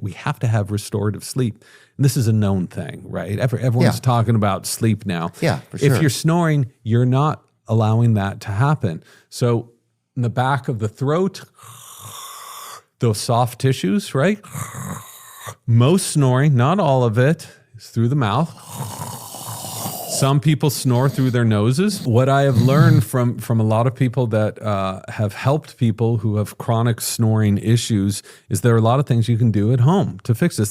We have to have restorative sleep. And this is a known thing, right? Everyone's talking about sleep now. Yeah, for sure. If you're snoring, you're not allowing that to happen. So in the back of the throat, those soft tissues, right? Most snoring, not all of it, is through the mouth. Some people snore through their noses. What I have learned from a lot of people that have helped people who have chronic snoring issues is there are a lot of things you can do at home to fix this.